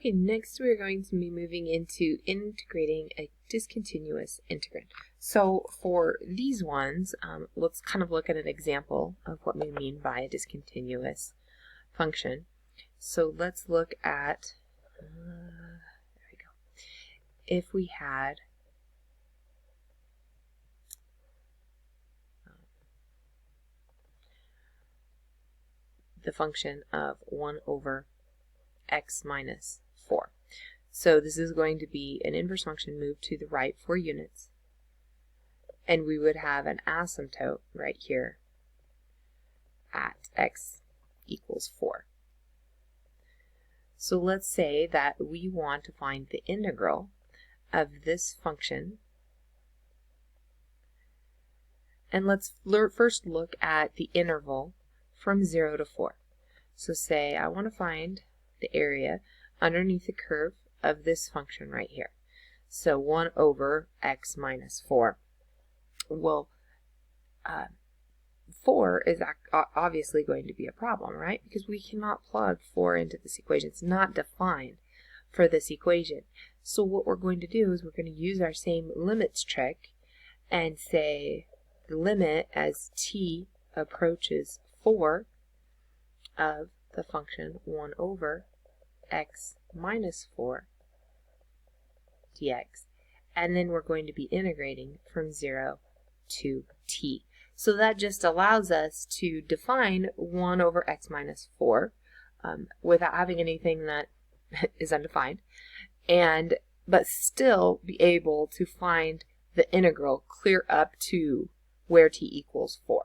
Okay, next we're going to be moving into integrating a discontinuous integrand. So for these ones, let's kind of look at an example of what we mean by a discontinuous function. So let's look at, there we go. If we had the function of 1 over x minus 4. So this is going to be an inverse function moved to the right 4 units. And we would have an asymptote right here at x equals 4. So let's say that we want to find the integral of this function. And let's first look at the interval from 0 to 4. So say I want to find the area underneath the curve of this function right here. So 1 over x minus 4. Well, 4 is obviously going to be a problem, right? Because we cannot plug 4 into this equation. It's not defined for this equation. So what we're going to do is we're going to use our same limits trick and say the limit as t approaches 4 of the function 1 over x minus 4 dx. And then we're going to be integrating from 0 to t. So that just allows us to define 1 over x minus 4 without having anything that is undefined, but still be able to find the integral clear up to where t equals 4.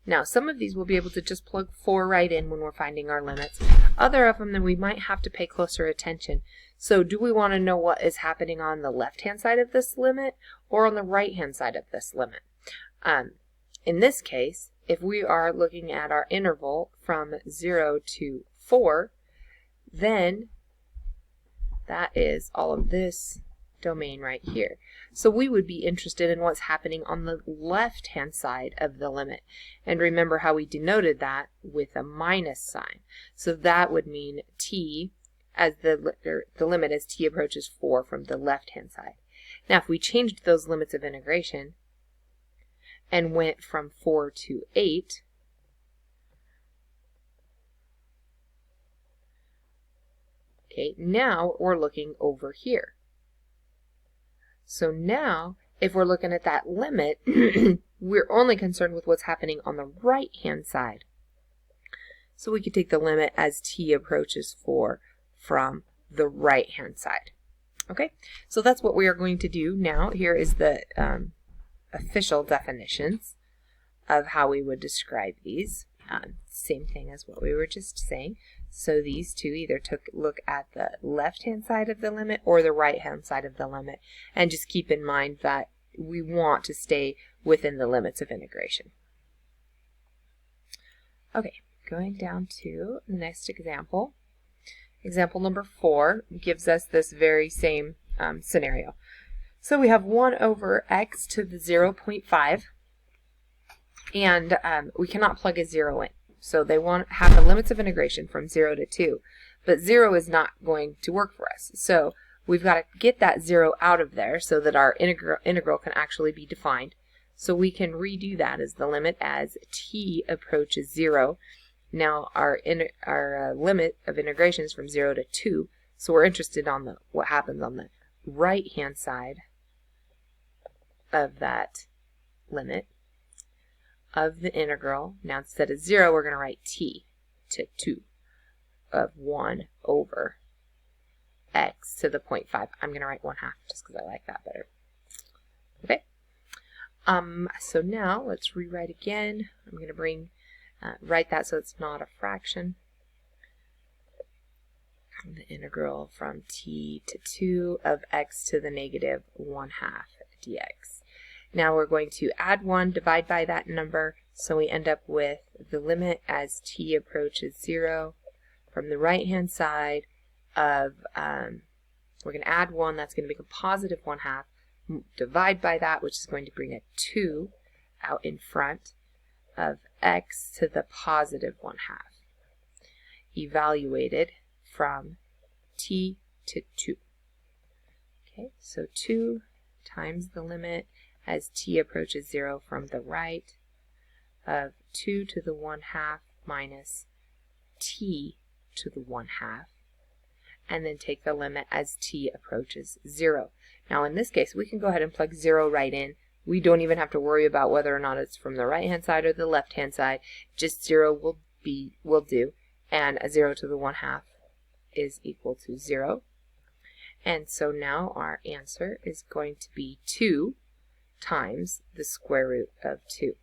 Now, some of these we'll be able to just plug 4 right in when we're finding our limits. Other of them, then we might have to pay closer attention. So do we want to know what is happening on the left-hand side of this limit or on the right-hand side of this limit? In this case, if we are looking at our interval from 0 to 4, then that is all of this domain right here. So we would be interested in what's happening on the left-hand side of the limit. And remember how we denoted that with a minus sign. So that would mean t as the limit as t approaches 4 from the left-hand side. Now if we changed those limits of integration and went from 4 to 8, okay, now we're looking over here. So now, if we're looking at that limit, we're only concerned with what's happening on the right-hand side. So we could take the limit as t approaches 4 from the right-hand side. Okay, so that's what we are going to do now. Here is the official definitions of how we would describe these. Same thing as what we were just saying. So these two either look at the left-hand side of the limit or the right-hand side of the limit. And just keep in mind that we want to stay within the limits of integration. Okay, going down to the next example. Example number 4 gives us this very same scenario. So we have 1 over x to the 0.5. And we cannot plug a 0 in. So they want to have the limits of integration from 0 to 2. But 0 is not going to work for us. So we've got to get that 0 out of there so that our integral can actually be defined. So we can redo that as the limit as t approaches 0. Now our limit of integration is from 0 to 2. So we're interested on what happens on the right-hand side of that limit of the integral. Now instead of 0, we're going to write t to 2 of 1 over x to the 0.5. I'm going to write 1/2 just because I like that better. Okay. So now let's rewrite again. I'm going to write that so it's not a fraction. The integral from t to 2 of x to the negative 1/2 dx. Now we're going to add 1, divide by that number, so we end up with the limit as t approaches 0 from the right-hand side of, we're going to add 1, that's going to become positive 1/2, divide by that, which is going to bring a 2 out in front of x to the positive 1/2, evaluated from t to 2. Okay, so 2 times the limit as t approaches 0 from the right of 2 to the 1/2 minus t to the 1/2, and then take the limit as t approaches 0. Now in this case, we can go ahead and plug 0 right in. We don't even have to worry about whether or not it's from the right-hand side or the left-hand side. Just 0 will do, and a 0 to the 1/2 is equal to 0. And so now our answer is going to be 2 times the square root of 2.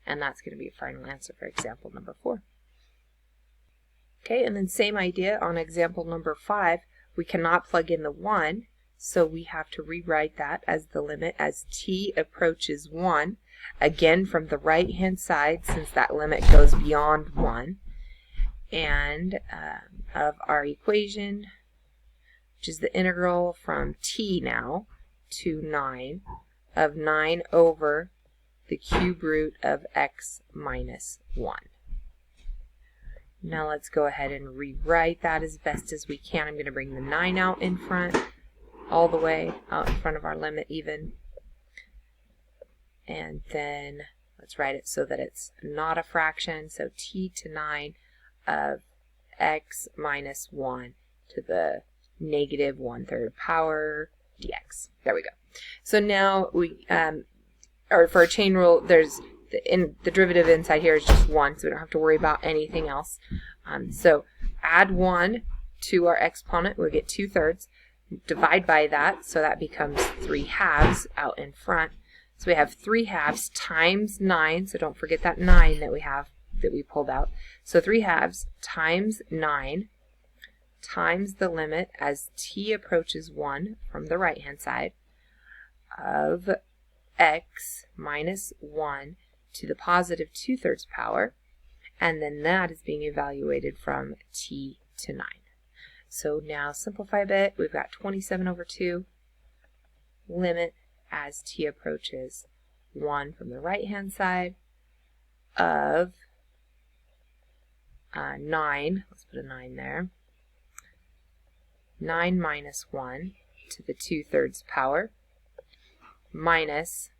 And that's going to be a final answer for example number 4. Okay, and then same idea on example number 5. We cannot plug in the 1, so we have to rewrite that as the limit as t approaches 1. Again, from the right-hand side, since that limit goes beyond 1. And of our equation, which is the integral from t now to 9 of 9 over the cube root of x minus 1. Now let's go ahead and rewrite that as best as we can. I'm going to bring the 9 out in front, all the way out in front of our limit even. And then let's write it so that it's not a fraction. So t to 9 of x minus 1 to the negative 1/3 power dx. There we go. So now we, or for a chain rule, there's the derivative inside here is just 1, so we don't have to worry about anything else. So add 1 to our exponent, we'll get 2/3. Divide by that, so that becomes 3/2 out in front. So we have 3/2 times 9, so don't forget that 9 that we have, that we pulled out. So 3/2 times 9 times the limit as t approaches 1 from the right-hand side of x minus 1 to the positive 2/3 power, and then that is being evaluated from t to 9. So now simplify a bit, we've got 27 over 2, limit as t approaches 1 from the right-hand side of 9, let's put a 9 there, 9 minus 1 to the 2/3 power, minus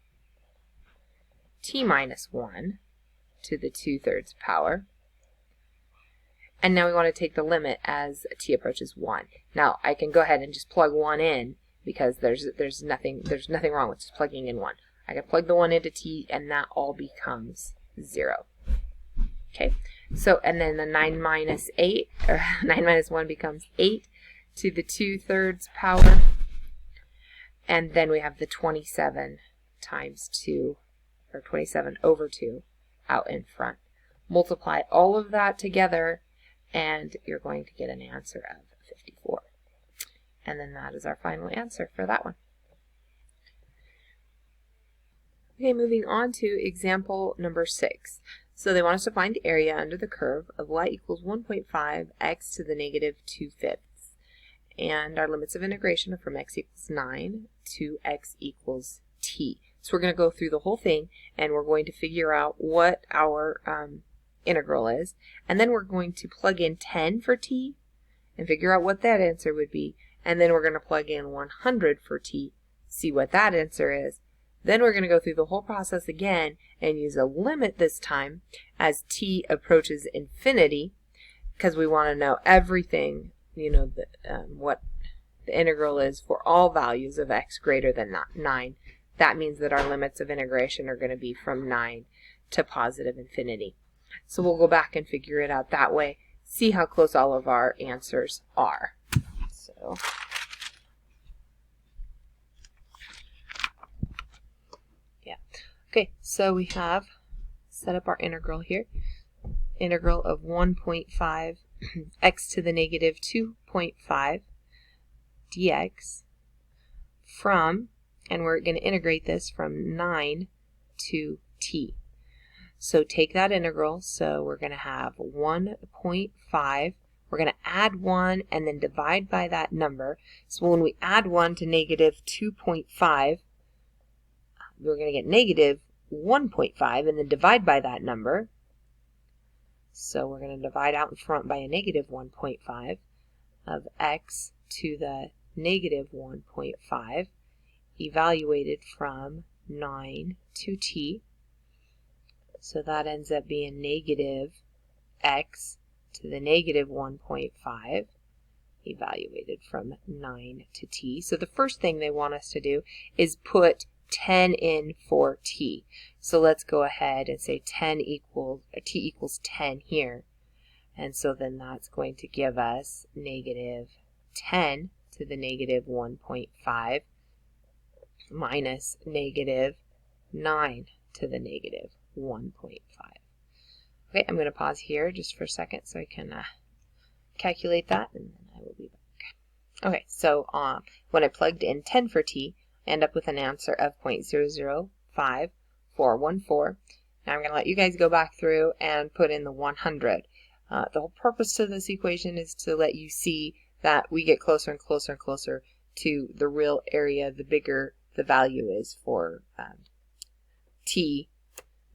t minus 1 to the 2/3 power. And now we want to take the limit as t approaches 1. Now I can go ahead and just plug 1 in because there's nothing wrong with just plugging in 1. I can plug the 1 into t and that all becomes 0. Okay, so and then the 9 minus 8, or 9 minus 1 becomes 8 to the 2/3 power. And then we have the 27 times 2, or 27 over 2 out in front. Multiply all of that together and you're going to get an answer of 54. And then that is our final answer for that one. Okay, moving on to example number 6. So they want us to find the area under the curve of y equals 1.5 x to the negative 2/5. And our limits of integration are from x equals 9 to x equals t. So we're going to go through the whole thing and we're going to figure out what our integral is. And then we're going to plug in 10 for t and figure out what that answer would be. And then we're going to plug in 100 for t, see what that answer is. Then we're going to go through the whole process again and use a limit this time as t approaches infinity, because we want to know everything, you know, what the integral is for all values of x greater than 9. That means that our limits of integration are going to be from 9 to positive infinity. So we'll go back and figure it out that way, see how close all of our answers are. So yeah. Okay, so we have set up our integral here. Integral of 1.5 x to the negative 2.5 dx from, and we're going to integrate this from 9 to t. So take that integral, so we're going to have 1.5, we're going to add 1 and then divide by that number. So when we add 1 to negative 2.5, we're going to get negative 1.5 and then divide by that number. So we're going to divide out in front by a negative 1.5. of x to the negative 1.5 evaluated from 9 to t. So that ends up being negative x to the negative 1.5 evaluated from 9 to t. So the first thing they want us to do is put 10 in for t. So let's go ahead and say t equals 10 here. And so then that's going to give us negative 10 to the negative 1.5 minus negative 9 to the negative 1.5. Okay, I'm going to pause here just for a second so I can calculate that, and then I will be back. Okay, so when I plugged in 10 for t, I end up with an answer of 0.005414. Now I'm going to let you guys go back through and put in the 100. The whole purpose to this equation is to let you see that we get closer and closer and closer to the real area the bigger the value is for t,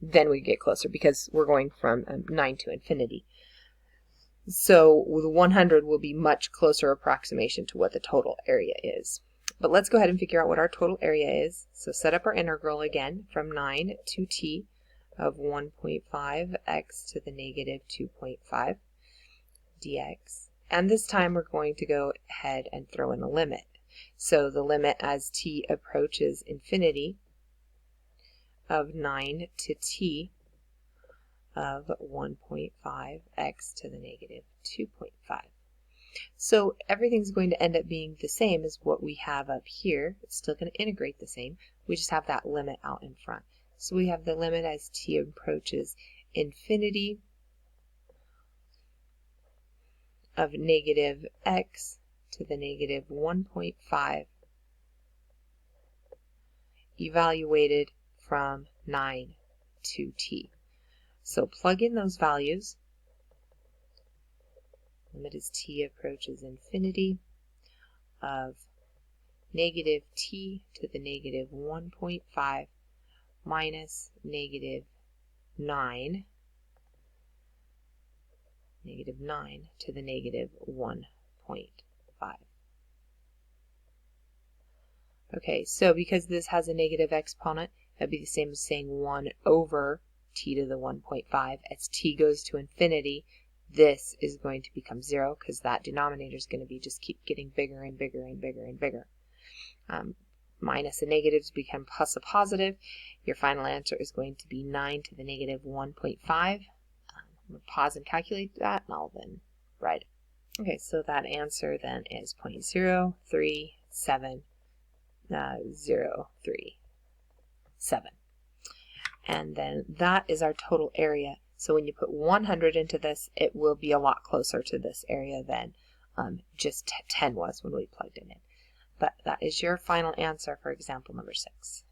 then we get closer because we're going from 9 to infinity. So the 100 will be much closer approximation to what the total area is. But let's go ahead and figure out what our total area is. So set up our integral again from 9 to t of 1.5 x to the negative 2.5 dx. And this time we're going to go ahead and throw in a limit. So the limit as t approaches infinity of 9 to t of 1.5 x to the negative 2.5. So everything's going to end up being the same as what we have up here. It's still going to integrate the same. We just have that limit out in front. So we have the limit as t approaches infinity of negative x to the negative 1.5 evaluated from 9 to t. So plug in those values. Limit as t approaches infinity of negative t to the negative 1.5 minus negative 9 to the negative 1.5. Okay, so because this has a negative exponent, that'd be the same as saying 1 over t to the 1.5. As t goes to infinity, this is going to become 0 because that denominator is going to be just keep getting bigger and bigger and bigger and bigger. Minus and negatives become plus a positive. Your final answer is going to be 9 to the negative 1.5. I'm going to pause and calculate that, and I'll then write it. Okay, so that answer then is 0.03703. And then that is our total area. So when you put 100 into this, it will be a lot closer to this area than just 10 was when we plugged it in. But that is your final answer for example number 6.